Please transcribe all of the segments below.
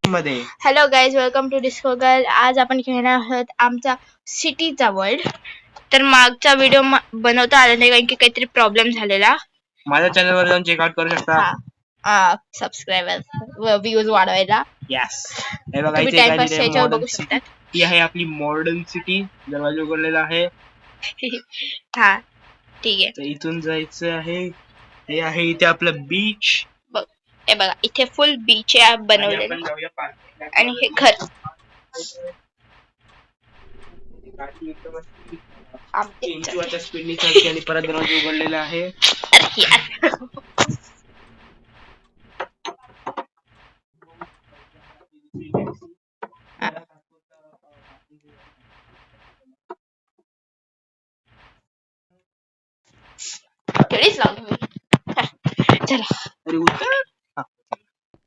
मध्ये. Hello guys, welcome to disco girl. आज आपण खेळणार आहोत आमचा सिटीचा वर्ल्ड. तर मागचा व्हिडिओ बनवता आला नाही कारण की काहीतरी प्रॉब्लेम झालेला. माझ्या चॅनल वर जाऊन चेकआउट करू शकता. सबस्क्रायबर व व्ह्यूज वाढवायला. यस, हे बघा तुम्ही इथे टाइमपास काय याच्यावर मॉडर्न बघू सिटी. शकता. ही आहे आपली मॉडर्न सिटी. दरवाजा उघडलेला आहे. हा ठीक आहे. तर इथून जायचं आहे. हे आहे इथे आपलं बीच. हे बघा इथे फुल बीच आहे बनवलेलं. आणि हे घर स्पीडनी चालते आणि परत दरवाजा उघडलेला आहे.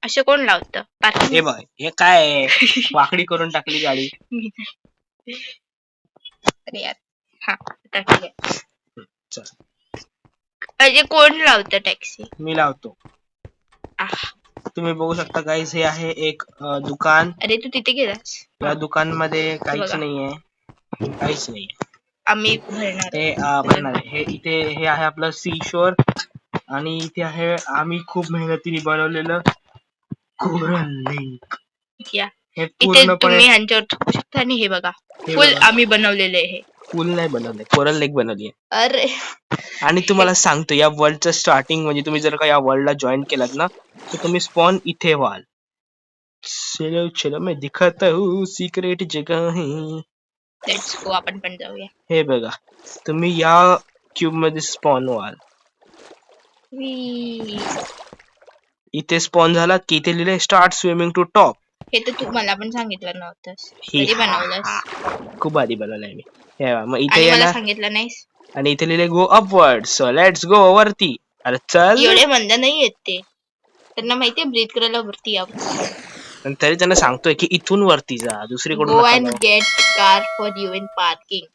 असे कोण लावत? हे बघ, हे काय वाकडी करून टाकली गाडी. अरे यार, हा ठीक आहे. अरे कोण लावतं टॅक्सी? मी लावतो. तुम्ही बघू शकता गाईस, हे आहे एक दुकान. अरे तू तिथे गेलास? या दुकान मध्ये काहीच नाहीये. काहीच नाही. आम्ही भरणार हे इथे हे आहे आपलं सी शोर. आणि इथे आहे आम्ही खूप मेहनतीने बनवलेलं कोरल लेक. हे इथे तुम्ही ह्यांच्यावर थुकू शकता. आणि हे बघा फुल आम्ही बनवलेले आहे. फुल नाही बनवले, कोरल लेक बनवली आहे. अरे आणि तुम्हाला सांगतो, या वर्ल्डचं स्टार्टिंग म्हणजे तुम्ही जर का या वर्ल्डला जॉईन केलात ना, तर तुम्ही स्पॉन इथे व्हाल. चलो चलो मैं दिखाता हूँ सिक्रेट जगह है. लेट्स गो, आपण पण जाऊया. हे बघा, तुम्ही या क्यूब मध्ये स्पॉन व्हाल. इथे स्पॉन झाला की इथे लिहिले स्टार्ट स्विमिंग टू टॉप. हे तर तू मला पण सांगितलं नव्हतंस. कधी बनवलंस? खूप आधी बनवलंय मी. हे मग इथे मला सांगितलं नाहीस. आणि इथे लिहिले गो अपवर्ड, सो लेट्स गो वरती. अरे चल, एवढे मंद नाही येत ते. त्यांना माहितीये ब्रीथ करायला वरती यावं. तरी त्यांना सांगतोय की इथून वरती जा, दुसरीकडून go and get car for you in parking.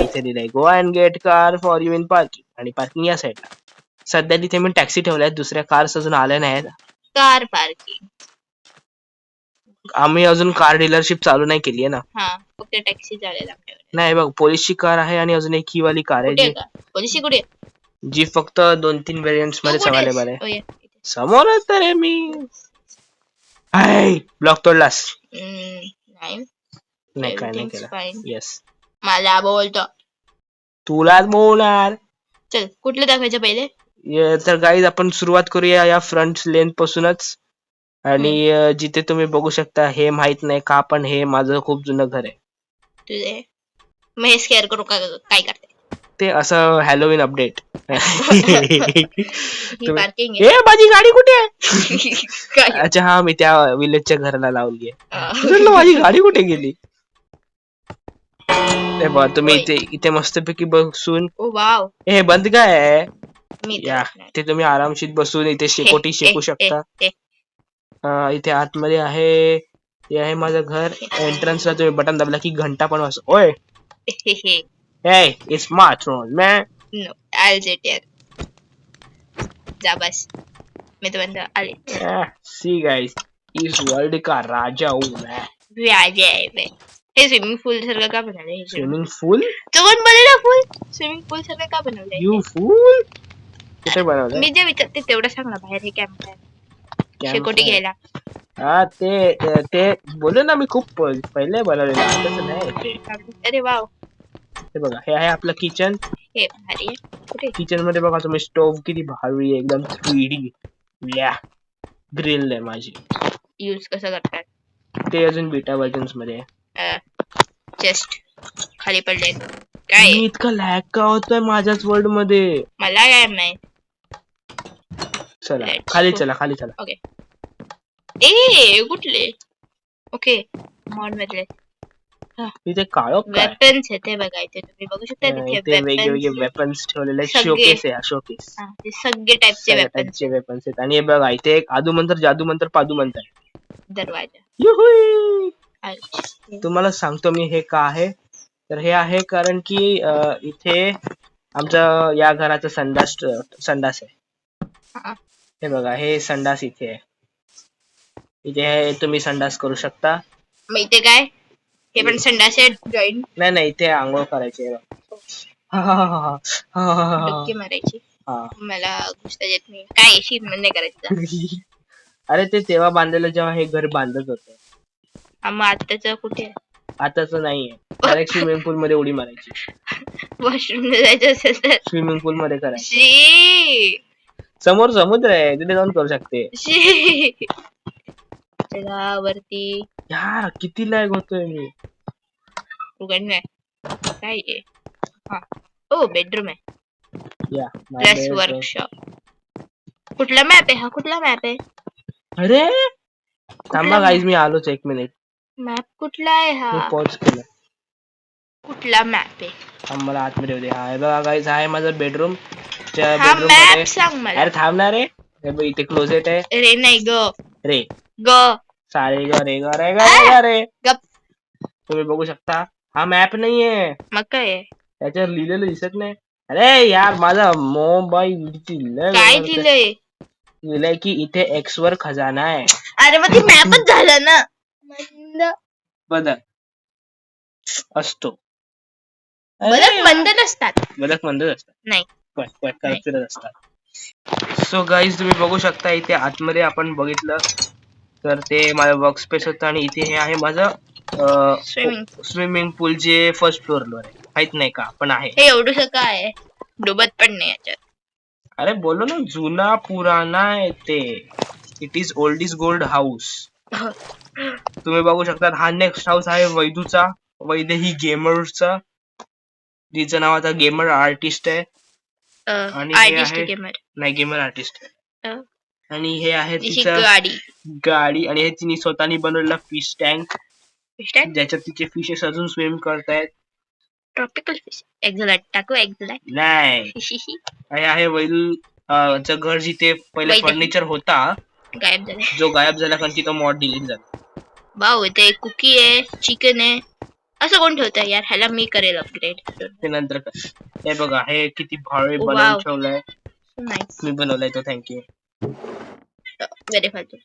इथे लिहिलंय go and get car for you in parking. आणि पार्किंग या साईडला. सध्या तिथे मी टॅक्सी ठेवल्यात, दुसऱ्या कार्स अजून आल्या नाहीत. Car parking. आम्ही अजून कार डीलरशिप चालू नाही केली आहे ना. फक्त टॅक्सी चालेल आमच्याकडे. नाही बघ, पोलिसची कार आहे आणि अजून एक ही वाली कार आहे पोलिसची कुठे? जी फक्त 2-3 व्हेरियंट्स मध्ये अवेलेबल आहे. समोरच तर आहे मी. ब्लॉक तोडलास? नाही, काय नाही केलं. येस, मला बोलतो. तुलाच बोलणार. चल, कुठले दाखवायचे पहिले? तर गाईज आपण सुरुवात करूया या फ्रंट लेन पासूनच. आणि जिथे तुम्ही बघू शकता, हे माहित नाही का पण हे माझं खूप जुनं घर आहे. तुझे मग हे स्केअर करू काय करते ते असं हॅलोविन अपडेट. पार्किंग ए माझी गाडी कुठे आहे? अच्छा, हा मी त्या विलेजच्या घराला लावली आहे. माझी गाडी कुठे गेली? तुम्ही इथे मस्तपैकी बसून. हे बंद काय आहे? ते तुम्ही आरामशीर बसून इथे शेकोटी शेकू शकता. इथे आतमध्ये आहे, ते आहे माझं घर. एंट्रन्सला तुम्ही बटन दाबला की घंटा पण वाजतो. ओय hey, it's my throne, man. No, I'll sit here. जा बस, मैं तो बंदा आले. See guys, इस वर्ल्ड का राजा हूँ मैं. राजा है मैं. हे स्विमिंग पूल सारखं का बनवलंय? स्विमिंग पूल? तो कोण बनवला पूल? स्विमिंग पूल सारखं का बनवलंय? You fool? कुठे बनवलंय? मी जे विचारते तेवढं सांग ना. बाहेर हे कॅम्प शेकोटी घ्यायला. ते बोलले ना, मी खूप पहिले बनवलेलं. तसं नाही. अरे वाव. हे बघा, हे आहे आपलं किचन. हे भारी आहे. कुठे? किचन मध्ये बघा तुम्ही, स्टोव किती भारी आहे, एकदम 3D. ग्रिल आहे माझी. यूज कसं करतात? ते अजून बीटा वर्जन्स मध्ये आहे. जस्ट खाली पडले. काय इतका लॅग का होतोय माझ्याच वर्ल्ड मध्ये? मला काय माहित. चला खाली चला, खाली चला. ओके. ए कुठले? ओके, मॉड मधले. इथे काळो वेपन्स आहेत ते बघायचे. तुम्ही बघू शकता तिथे वेगवेगळे वेपन्स ठेवलेले. शोकेस आहे, शोकेस. ते सगळे टाइपचे वेपन्स आहेत. आणि हे बघा, इथे एक आदू मंतर, जादू मंतर, पादू मंतर. दरवाजा. तुम्हाला सांगतो मी हे का आहे. तर हे आहे कारण की इथे आमच्या या घराचं संडास आहे. हे बघा, हे संडास इथे आहे. इथे तुम्ही संडास करू शकता. मग इथे काय हे पण संडास आहे जॉईंट नाही इथे आंघोळ करायची आहे. डुबकी मारायची. हा. मला घुसता येत नाही. काय शीट नाही करायचं. अरे ते तेव्हा बांधलेलं जेव्हा हे घर बांधत होतं. मग आताच कुठे आहे? आताच नाहीये. डायरेक्ट स्विमिंग पूल मध्ये उडी मारायची. वॉशरूम जायचं असेल तर स्विमिंग पूल मध्ये करायचं. शी समोर समुद्र आहे तिथे जाऊन करू शकते. शी चला वरती. यार किती लॅग होतोय मी. उघड नाही काय आहे? हा ओ बेडरूम आहे. या प्लस वर्कशॉप. कुठला मॅप आहे हा? कुठला मॅप आहे? अरे थांबा गाईज मी आलोच 1 मिनिट. मॅप कुठला आहे हा? मी पॉज केलं. कुठला मॅप आहे? थांब मला आतमध्ये येऊ दे. हा बघा गाईज हा आहे माझा बेडरूम. हा बेडरूम मॅप मध्ये सांग मला. अरे थांब ना रे. हे बघ इथे क्लोजेट आहे. रे नाही ग रे ग सारे ग रे ग रे ग रे ग रे. गप. तुम्ही बघू शकता हा मॅप नाहीये. मग काय आहे? त्याच्यावर लिहिलेलं दिसत नाही. अरे यार माझा मोबाईल काय दिलंय? लिहिलंय की इथे एक्स वर खजाना आहे. अरे मग ते मॅपच झालं ना. बदक असतो. बदक मंद नसतात. बदक मंदच असतात. नाही करत फिरत असतात. सो गाईज तुम्ही बघू शकता इथे आतमध्ये आपण बघितलं तर ते माझं वर्क स्पेस होतं आणि इथे हे आहे माझं स्विमिंग पूल जे फर्स्ट फ्लोअरवर आहे. माहित नाही का पण आहे. हे एवढंसं काय आहे? डुबत पण नाही याच्यात. अरे बोलो ना जुना पुराणा आहे ते. It is old is gold house. तुम्ही बघू शकता हा नेक्स्ट हाऊस आहे वैदूचा. वैद ही गेमरचा. तिचं नाव आता गेमर आर्टिस्ट आहे. आणि हे आहे नाही गेमर आर्टिस्ट आहे. आणि हे आहे तिचं गाडी आणि हे तिने स्वतःनी बनवलेला फिश टँक ज्याच्यात तिचे फिशेस अजून स्विम करतायत. ट्रॉपिकल फिश एक्झलॅट टाकू एक्झलॅट नाही. हे आहे वैदू चं घर जिथे पहिले फर्निचर होता गायब झाला. जो गायब झाला कारण तिथं मॉड डिलीट झाला. वाव इथे कुकी आहे चिकन आहे. असं कोण ठेवतंय यार? ह्याला मी करेल अपग्रेड. ते नंतर हे बघा हे किती भारी बनवून ठेवलंय. मी बनवलाय तो. थँक्यू. व्हेरी फालतू.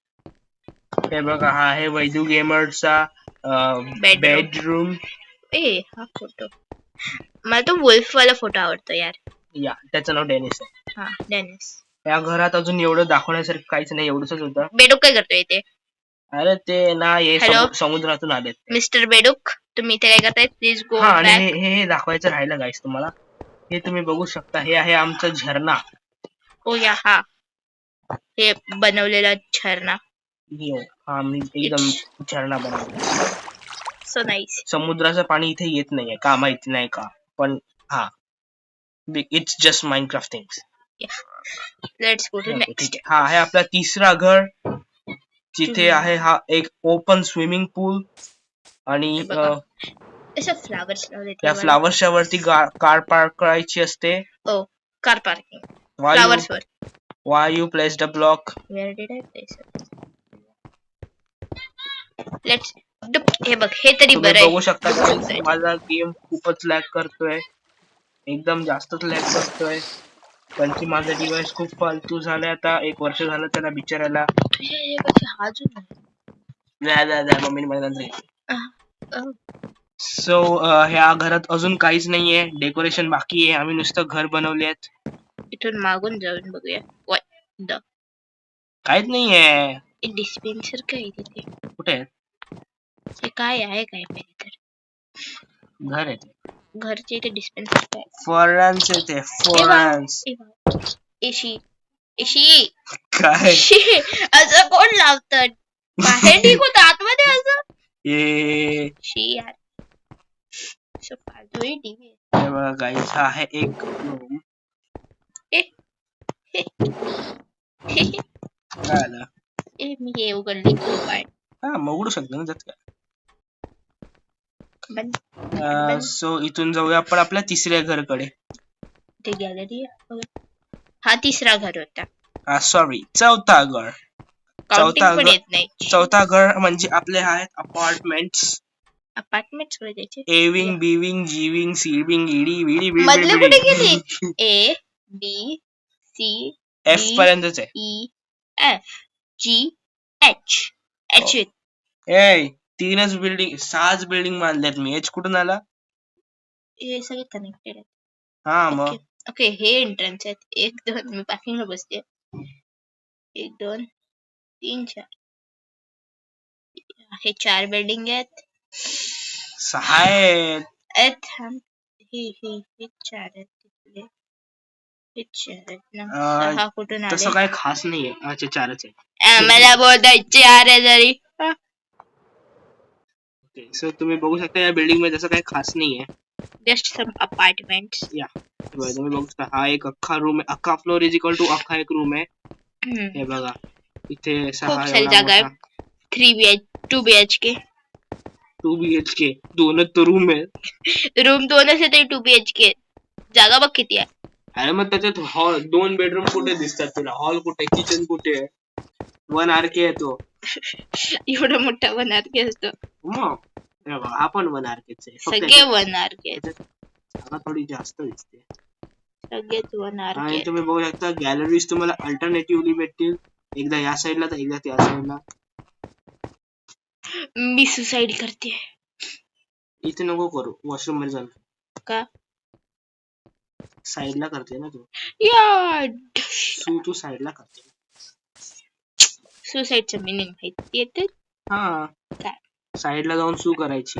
हे बघा हा आहे वैदू गेमरचा बेडरूम. ए हा फोटो मला तो वुल्फ वाला फोटो आवडतो यार. या त्याचं नाव डेनिस आहे. हा डेनिस. या घरात अजून एवढं दाखवण्यासारखं काहीच नाही. एवढंच होतं. बेडूक काय करतोय इथे? अरे ते ना हे समुद्रातून आलेत. मिस्टर बेडूक तुम्ही इथे काय करताय? Please go back. आणि हे दाखवायचं राहिलं गाईस तुम्हाला. हे तुम्ही बघू शकता हे आहे आमचं झरणा. ओ या हा हे बनवलेला झरणा. हा मी एकदम झरणा बनवला. So nice. समुद्राचं पाणी इथे येत नाहीये का माहिती नाही का पण हा it's just Minecraft things. Let's go to next. हा आहे आपला तिसरा घर जिथे आहे हा एक ओपन स्विमिंग पूल आणि फ्लावर्स लावले. या फ्लावर्सच्या वरती कार पार्क करायची असते. ओ कार पार्किंग फ्लावर्स वर. Why you placed a block? Where did I place it? Let's हे बघ हे तरी बरं आहे. बघू शकता माझा गेम खूपच लॅग करतोय. एकदम जास्तच लॅग करतोय. कारण की माझा डिव्हाइस खूप फालतू झालाय आता. 1 वर्ष झालं त्याला बिचारायला. मम्मीने मला सो ह्या घरात अजून काहीच नाहीये. डेकोरेशन बाकी आहे. आम्ही नुसतं घर बनवले आहेत. इथून मागून जाऊन बघूया. काहीच नाहीये. डिस्पेन्सर काय तिथे कुठे आहे? ते काय आहे काय माहिती तर. घर आहे घरचे इथे डिस्पेन्सर काय? फॉरेन्स आहे ते. फॉरेन्स एशी एशी काय असं कोण लावतात? बाहेर ठीक होतं आतमध्ये असं. शी यार फालतू टीव्ही. हे बघा गाईस हा आहे एक रूम. काय आलं? मी हे उघडली काय? हा मग उघडू शकतो ना त्यात काय. सो इथून जाऊया आपण आपल्या तिसऱ्या घरकडे. ते गॅलरी हा तिसरा घर होता. सॉरी चौथा घर. चौथा घर म्हणजे आपले आहेत अपार्टमेंट्स. अपार्टमेंट्स कडे जायचे. एविंग बीविंग जीविंग सीविंग ईडी विडी मधले कुठे गेली? ए बी सी एफ पर्यंतच आहे. E F G H H A 3च बिल्डिंग 6च बिल्डिंग बांधल्यात मी एच कुठून आला हे सगळे कनेक्टेड आहेत. हा ओके मग ओके हे एंट्रन्स आहेत. 1 2 मी पार्किंगला बसते. 1 2 3 4 हे 4 बिल्डिंग आहेत. 6 आहेत ए थांब हे 4 आहेत तिथले. हे 4 आहेत ना. 6 कुठून आले? तसं काय खास नाहीये. अच्छा 4च आहे. मला बोलताय 4 आहे जरी. सो तुम्ही बघू शकता या बिल्डिंग मध्ये तसं काही खास नाहीये. Just some apartments. या तुम्ही बघू शकता हा एक अख्खा रूम आहे. अख्खा फ्लोर इज इक्वल टू अख्खा एक रूम आहे. हे बघा इथे खूप 6 सारी एवढा जागा आहे. मोठा 2 BHK 2 BHK 2च तो रूम आहे. रूम 2 असेल तरी 2 BHK जागा बघ किती आहे. अरे मग त्याच्यात हॉल 2 बेडरूम कुठे दिसतात तुला हॉल कुठे किचन कुठे आहे 1 RK आहे तो एवढा मोठा 1 RK असतो. मग हे बघा हा पण 1 RK आहे. सगळे 1 RK जागा थोडी जास्त दिसते. सगळेच 1 आणि RK. तुम्ही बघू शकता गॅलरीज तुम्हाला अल्टरनेटिव्हली भेटतील. एकदा या साईडला तर एकदा त्या साईडला. मी सुसाईड करते. इथे नको करू वॉशरूम मध्ये जाऊन. का साईडला करते ना तू या तू साईडला करते. सुसाईडचं मिनिंग माहिती येते. हा काय साईडला जाऊन सू करायची.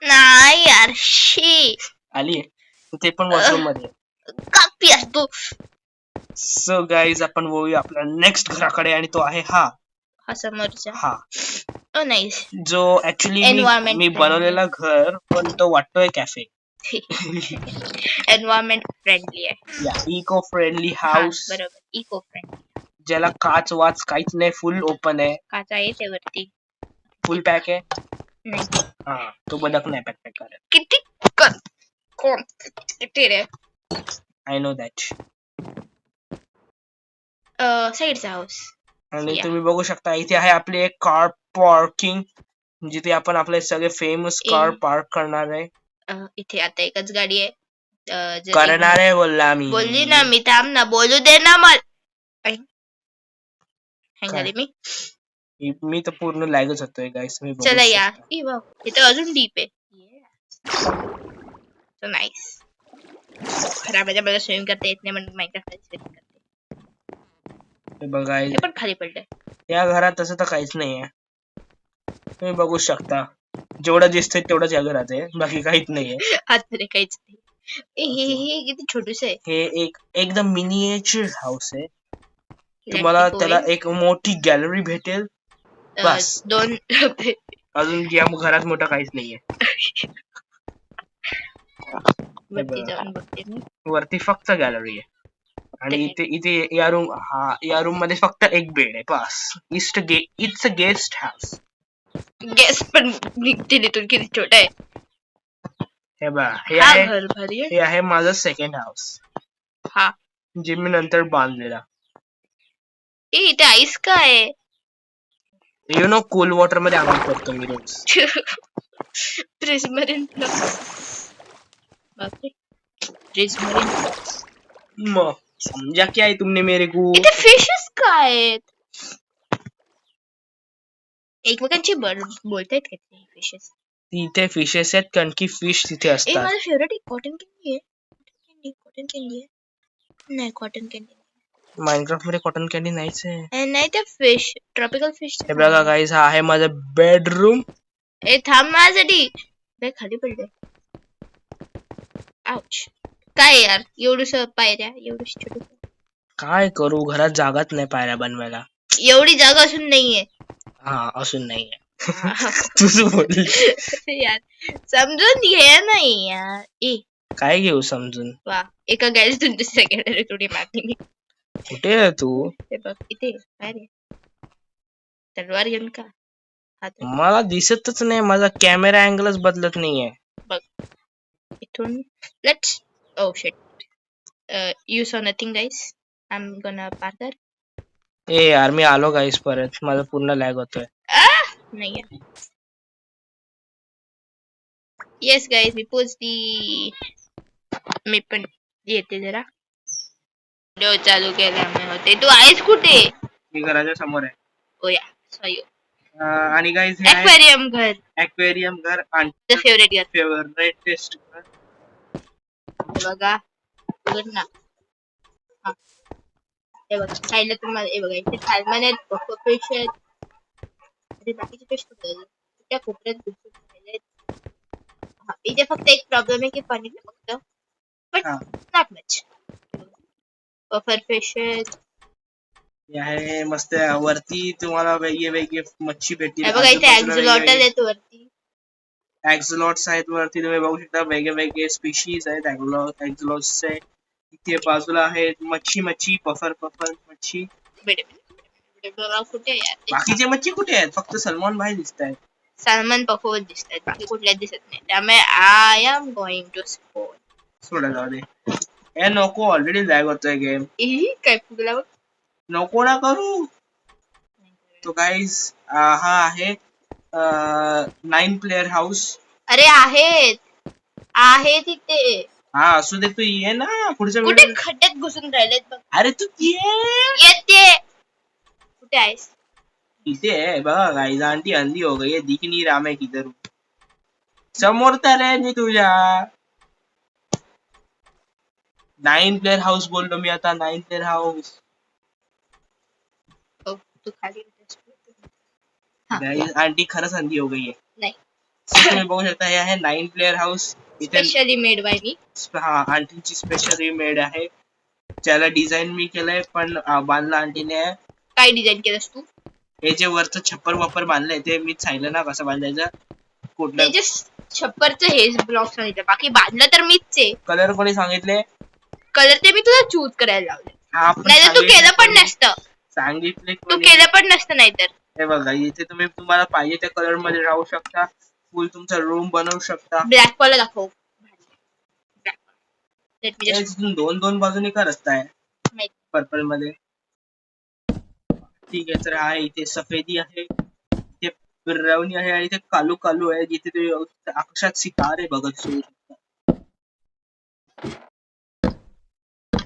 नाही यार शी आली आहे ते पण वॉशरूम मध्ये. कापी असतो. सो गाईज आपण वळूया आपल्या नेक्स्ट घराकडे आणि तो आहे हा समोरचा. हा नाईस जो ऍक्च्युली Environment मी बनवलेला घर पण तो वाटतोय कॅफे. एन्व्हायरमेंट फ्रेंडली आहे. या इको फ्रेंडली हाऊस. बरोबर इको फ्रेंडली. ज्याला काच वाच काहीच नाही फुल ओपन आहे. काचा आहे त्यावरती फुल पॅक आहे. नाही हा तो बदक नाही पॅक करत. किती कोण किती रे. I know that. साईडचा हाऊस. आणि तुम्ही बघू शकता इथे आहे आपली एक कार पार्किंग जिथे आपण आपले सगळे फेमस कार पार्क करणार आहे. इथे आता एकच गाडी आहे. करणार आहे बोलला मी. बोलली ना मी थांब ना बोलू दे ना मला. हँग झाली मी तर पूर्ण लॅगच होतोय गाईस. चला या इथं अजून डीप आहे. नाईस. खराबाच्या मला स्विमिंग करता येत नाही म्हणून मायक्रोफोन स्विमिंग करते. बघा हे पण खाली पडलंय. या घरात तसं तर काहीच नाहीये. तुम्ही बघू शकता जेवढं दिसतंय तेवढंच या घरात आहे. बाकी काहीच नाहीये. आतमध्ये काहीच नाही. हे किती छोटूस आहे. हे एक एकदम मिनिएचर हाऊस आहे. तुम्हाला त्याला एक मोठी गॅलरी भेटेल. बस 2 अजून या घरात मोठं काहीच नाहीये. वरती फक्त गॅलरी आहे. आणि इथे या रूम मध्ये फक्त एक बेड आहे बस. It's a guest house. Guest पण निघते तिथून किती छोटा आहे. हे बघा हे आहे माझं सेकंड हाऊस. हा जे मी नंतर बांधलेला. इथे आईस काय यु नो कोल्ड वॉटर मध्ये आंघोळ करतो मी रोज. प्रिझमरीन मग समजा क्या है तुमने मेरे को. इथे फिशेस काय आहेत. एकमेकांची बोलतायत का ते फिशेस. इथे फिशेस आहेत कारण की फिश तिथे असतात. माझं फेवरेट कॉटन कॅन्डी आहे. कॉटन कॅन्डी आहे. नाही कॉटन कॅन्डी माइनक्राफ्ट मध्ये कॉटन कॅन्डी नाहीच आहे. नाही ते फिश ट्रॉपिकल फिश. हे बघा गाईस हा आहे माझा बेडरूम. थांब माझ्यासाठी बॅग खाली पडले. आउच. काय यार एवढूस पायऱ्या एवढूस छोटू. काय करू घरात जागाच नाही पायऱ्या बनवायला. एवढी जागा असून नाहीये. हा असून नाहीये. तुझं बोल यार समजून घे नाही यार. काय घेऊ समजून. वा एका गॅलरीतून दुसऱ्या गॅलरीत उडी मारली मी. कुठे आहे तू. हे बघ इथे काय रे तलवार घेऊन का. मला दिसतच नाही. माझा कॅमेरा अँगलच बदलत नाहीये. बघ इथून let's oh shit you saw nothing guys. I am gonna Parker. ए यार मी आलो गाईस परत. माझा पूर्ण लॅग होतोय. नाही येस गाईस मी पोचली. मी पण येते जरा. व्हिडिओ चालू केल्यामुळे होते. तू आहेस कुठे. मी घराच्या समोर आहे. ओ या सॉरी आणि गाईज हे आहे ऍक्वेरियम घर, ॲक्वेरियम घर आणि फेवरेट घर. फेवरेट टेस्ट घर. हे बघा, बघ ना. हा, हे बघा साईडला तुम्हाला हे बघा इथे सॅल्मन आहेत, बफरफिश आहेत. आणि बाकीचे फिश कुठे आहेत? त्या कोपऱ्यात घुसून राहिलेत. हा, इथे फक्त एक प्रॉब्लेम आहे की पाणी फक्त, बट हा. Not much. बफरफिश आहेत. हे आहे मस्त वरती तुम्हाला वेगळे मच्छी भेटतील. हे बघा इथे आजूबाजूला ऍक्झलॉटल वेगवेगळे आहेत वरती. ॲक्झलॉट्स आहेत वरती तुम्ही बघू शकता. वेगळे स्पीशीज आहेत ॲक्झलॉट्सचे. इथे बाजूला आहेत मच्छी पफर मच्छी. कुठे यार बाकीचे मच्छी कुठे आहेत? फक्त सलमान भाई दिसत आहेत. सॅल्मन पफवत दिसत आहेत, बाकी कुठल्याच दिसत नाही. त्यामुळे I am going to spawn. सोडा जाऊ दे. हे नको, ऑलरेडी लॅग होतोय गेम. काय फुगला बघ. नको ना करू. तो गाईज हा आहे 9 प्लेअर हाऊस. अरे आहेत इथे. हा असू दे, तू ये ना पुढच्या कुठे व्हिडिओ. खड्ड्यात घुसून राहिलेत बघ. अरे तू ये. येते. कुठे आहेस? इथे है बघा गाईज. आंटी अंधी हो गई है, दिख नहीं रहा मैं किधर हूँ. समोर तर आहे मी तुझ्या. 9 प्लेअर हाऊस बोललो मी आता. 9 प्लेअर हाऊस. हो, तू खाली होतास. गाईज आंटी खरंच अंधी हो गई है. नाही, तुम्ही बघू शकता हे आहे 9 प्लेअर हाऊस. इथे स्पेशली मेड बाय मी. हा आंटीची स्पेशल मेड आहे. ज्याला डिझाईन मी केलंय पण बांधला आंटीने. काय डिझाईन केलंस तू? हे जे वरचं छप्पर वापर बांधलंय ते मी सांगितलं ना कसं बांधायचं. कुठलं ते जे छप्परचं हेच ब्लॉक सांगितलं, बाकी बांधलं तर मीच आहे. कलर कोणी सांगितले? कलर ते मी तुला चूज करायला लावले. हा पण नाहीतर तू केलं पण नसतं. सांगितले तू केलं पण नसतं नाहीतर. हे बघा इथे तुम्हाला पाहिजे त्या कलर मध्ये राहू शकता. फुल तुमचा रूम बनवू शकता. ब्लॅक वाला दाखव. दोन बाजूने का रस्ता आहे पर्पल मध्ये? ठीक आहे. तर हा इथे सफेदी आहे, इथे ब्राउनी आहे आणि इथे कालू आहे जिथे तुम्ही आकाशात सितारे बघत सुरू शकता.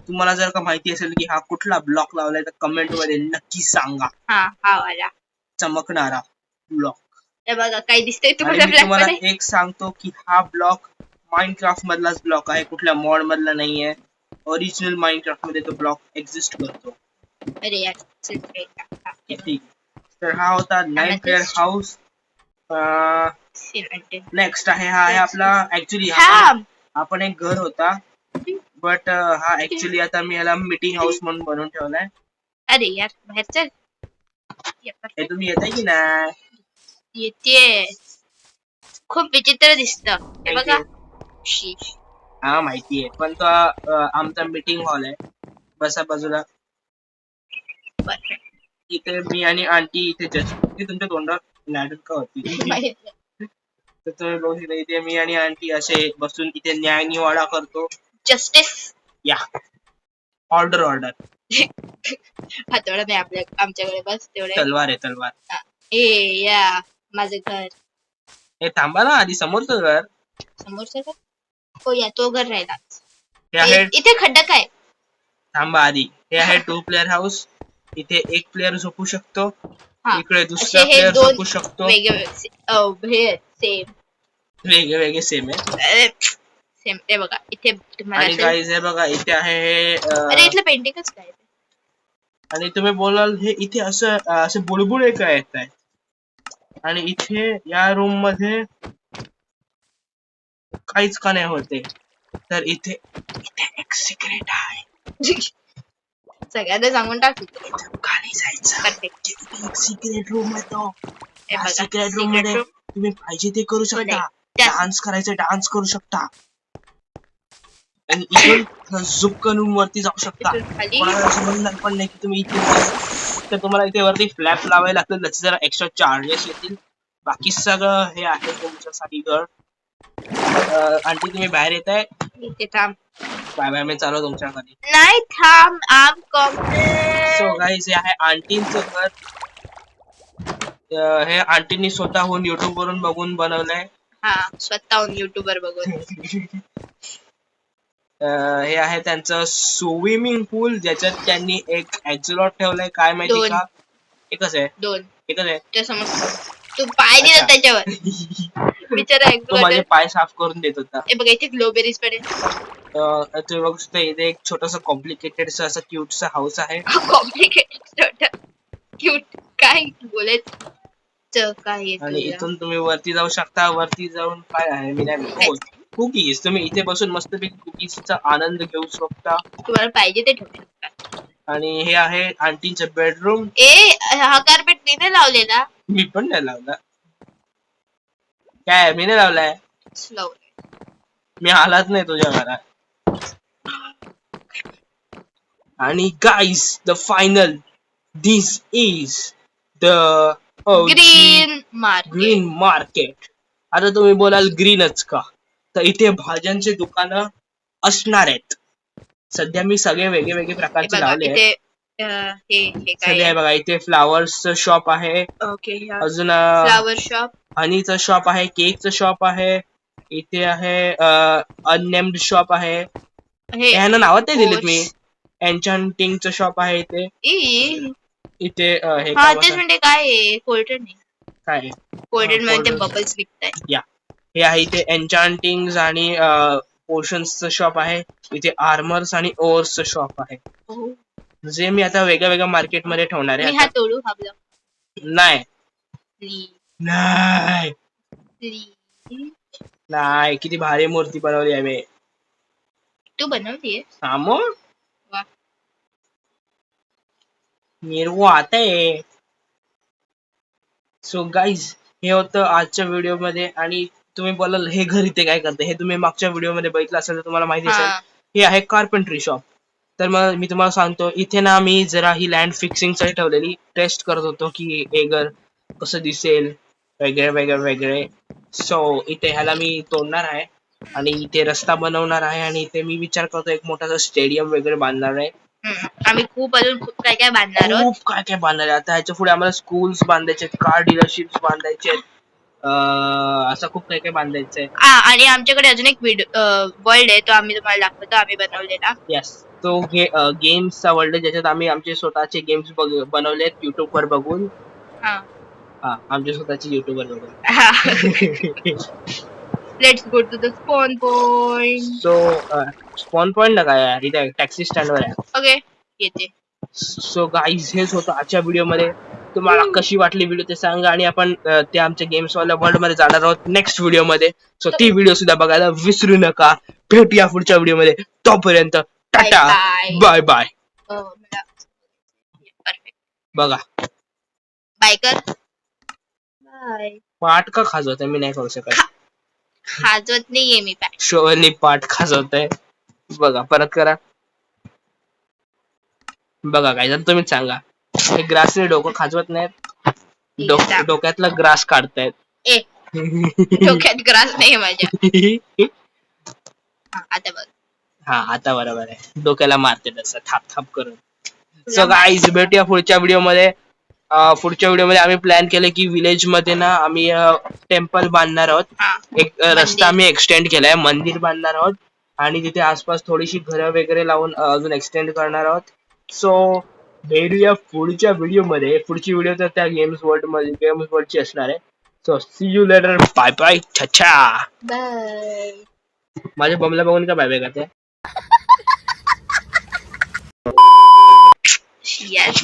तुम्हाला जर का माहिती असेल की हा कुठला ब्लॉक लावलाय तर कमेंट मध्ये नक्की सांगा. हा वाला चमकणारा ब्लॉक. हे बघा काय दिसतंय आणि तुम्हाला मी ब्लॅक तुम्हाला मध्ये? एक सांगतो की हा ब्लॉक माइनक्राफ्ट मधलाच ब्लॉक आहे, कुठल्या मॉड मधला नाहीये. ओरिजिनल माइनक्राफ्ट मध्ये तो ब्लॉक एक्झिस्ट करतो. अरे यार ठीक. तर हा होता 9 प्लेअर हाऊस. नेक्स्ट आहे हा आहे आपला ऍक्च्युली आपण एक घर होता, बट हा ऍक्च्युली आता मी याला मीटिंग हाऊस म्हणून बनवून ठेवलाय. अरे यार बाहेर चल. हे तुम्ही येताय की नाही? येते. खूप विचित्र दिसत हे बघा. हा माहितीये, पण तो आमचा मीटिंग हॉल आहे. बसा बाजूला. इथे मी आणि आंटी इथे तुमच्या तोंडात नाटक का होती? तर तुम्ही बघू शकता इथे मी आणि आंटी असे बसून इथे न्याय निवाडा करतो. जस्टिस. या ऑर्डर. हातोडा नाही आमच्याकडे, बस तेवढे. तलवार आहे तलवार. या माझं घर. हे थांबा ना, आधी समोरचं घर. समोरचं घर? हो या तो घर राहिला. हे आहे इथे खड्डा काय? थांबा आधी. हे आहे 2 प्लेअर हाऊस. इथे एक प्लेअर झोपू शकतो, इकडे दुसरा प्लेअर झोपू शकतो. वेगळे सेम आहे. सेम. हे बघा इथे तुम्हाला. आणि गाईज हे बघा इथे आहे अरे इथलं पेंटिंगच काय. आणि तुम्ही बोलाल हे इथे असं बुडबुडे काय येत आहे. आणि इथे या रूम मध्ये काहीच का नाही होते. तर इथे एक सिक्रेट आहे. सगळ्यांना सांगून टाक. खाली जायचं. एक सिक्रेट रूम आहे तो. सिक्रेट रूम सिक्रेट मध्ये तुम्ही पाहिजे ते करू शकता. डान्स करायचं, डान्स करू शकता. आणि इथून झुपकन रूम वरती जाऊ शकता. कोणाला असं म्हणणार पण नाही की तुम्ही इथे. तर तुम्हाला इथे वरती फ्लॅप लावायला लागतील, त्याचे जरा एक्स्ट्रा चार्जेस येतील. बाकी सगळं हे आहे तुमच्यासाठी घर. आंटी तुम्ही बाहेर येत आहे. इथे थांब. बाय मी चालू तुमच्याकडे. नाही थांब. सो गाईज हे आहे आंटींचं घर. हे आंटींनी स्वतःहून युट्यूब वरून बघून बनवलंय. हा स्वतःहून युट्यूबर बघून. हे आहे त्यांचं स्विमिंग पूल, ज्याच्यात त्यांनी एक ऍक्झलॉट ठेवलंय. काय माहिती का? एकच आहे. 2 एकच आहे. ते समजतं. तू पाय दिला अच्छा. त्याच्यावर बिचारा तो माझे एक पाय साफ करून देत होता. हे बघा इथे ग्लोबेरीज पण तुम्ही बघू शकता इथे एक छोटस कॉम्प्लिकेटेड असं क्यूटचा हाऊस आहे. कॉम्प्लिकेटेड क्यूट काय बोलायचं काय आहे आणि तुला? इथून तुम्ही वरती जाऊ शकता. वरती जाऊन काय आहे मी नाही हो कुकीज. तुम्ही इथे बसून मस्तपैकी कुकीजचा आनंद घेऊ शकता. तुम्हाला पाहिजे ते ठेवू शकता. आणि हे आहे आंटीचं बेडरूम. हा कार्पेट मी नाही लावलेला. मी पण नाही लावला. काय मी नाही लावलाय. मी आलाच नाही तुझ्या घरात. आणि guys the final this is the green market. आता तुम्ही बोलाल ग्रीनच का, तर इथे भाज्यांचे दुकानं असणार आहेत. सध्या मी सगळे वेगळे वेगळे प्रकारचे लावले आहेत. सध्या बघा इथे फ्लावर्सचं शॉप आहे. अजून फ्लावर शॉप, हनीचं शॉप आहे, केकचं शॉप आहे, इथे आहे अननेम्ड शॉप आहे. ह्यानं नावच नाही दिलेत मी. एन्चॅन्टिंगचं शॉप आहे इथे. इथे हे काय कोल्ड्रेन काय कोल्ड्रेन मध्ये बबल्स विकतायत. या हे आहे इथे एन्चॅन्टिंग आणि पोशन्सचं शॉप आहे. इथे आर्मर्स आणि ओअर्सचं शॉप आहे. जे मी आता वेगळ्या वेगळ्या मार्केट मध्ये ठेवणार आहे. हा तोडू नाही नाही नाही. किती भारी मूर्ती बनवली आहे मी. तू बनवलीये? सामो मेरे को आता है. सो गाईज हे होतं आजच्या व्हिडिओ मध्ये. आणि तुम्ही बोलाल हे घर इथे काय करते, हे तुम्ही मागच्या व्हिडिओ मध्ये बघितलं असेल तर तुम्हाला माहिती असेल. हे आहे कार्पेंट्री शॉप. तर मग मी तुम्हाला सांगतो इथे ना मी जरा ही लँड फिक्सिंग साठी ठेवलेली टेस्ट करत होतो की हे घर कसं दिसेल वगैरे वगैरे वगैरे. सो इथे ह्याला मी तोडणार आहे आणि इथे रस्ता बनवणार आहे. आणि इथे मी विचार करतो एक मोठासा स्टेडियम वगैरे बांधणार आहे. आम्ही खूप काय काय बांधणार आहोत. खूप काय काय बांधणार आहे. आता ह्याच्या पुढे आम्हाला स्कूल्स बांधायचे, कार डीलरशिप्स बांधायचे, असं खूप काही काही बांधायचंय. आणि आमच्याकडे अजून एक वर्ल्ड आहे, तो आम्ही तुम्हाला दाखवतो, आम्ही बनवलेला. येस, तो गेम्सचा वर्ल्ड आहे ज्याच्यात आम्ही आमचे स्वतःचे गेम्स बनवलेत युट्यूब वर बघून. आमचे स्वतःचे युट्यूब वर बघून. Let's go to the spawn point. So spawn point काय आहे, इथे टॅक्सी स्टँड वर आहे. ओके येते. सो गाईज हेच होतं आजच्या व्हिडिओ मध्ये. तुम्हाला कशी वाटली व्हिडिओ ते सांगा. आणि आपण ते आमच्या गेम्स वाल्या वर्ल्ड मध्ये जाणार आहोत नेक्स्ट व्हिडिओ मध्ये. सो ती व्हिडिओ सुद्धा बघायला विसरू नका. भेटूया पुढच्या व्हिडिओ मध्ये. तोपर्यंत टाटा बाय बाय. बघा बाय कर. बाय. पाठ का खाजवत आहे मी नाही करू शकत. खाजवत नाहीये मी पाठ. शोनी पाठ खाजवत आहे. बघा परत करा. बघा काय जर तुम्हीच सांगा. हे ग्रासने डोकं खाजवत नाहीत. डोक्यातला ग्रास काढतायत. डोक्यात ग्रास नाही माझ्या. आता बघ. हा आता बरोबर आहे. डोक्याला मारते तसं थाप थाप करून. सो गाईज भेटूया पुढच्या व्हिडिओ मध्ये. पुढच्या व्हिडिओ मध्ये आम्ही प्लॅन केलं की विलेज मध्ये ना आम्ही टेम्पल बांधणार आहोत. एक रस्ता आम्ही एक्सटेंड केलाय, मंदिर बांधणार आहोत. आणि तिथे आसपास थोडीशी घरं वगैरे लावून अजून एक्सटेंड करणार आहोत. सो भेटूया पुढच्या व्हिडिओ मध्ये. पुढची व्हिडिओ तर त्या गेम्स वर्ल्डची असणार आहे. So see you later. Bye bye. छच्छा बाय. माझ्या बमला बघून का बाय बाय करते. Yes.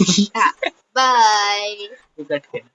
Bye. कट केलं.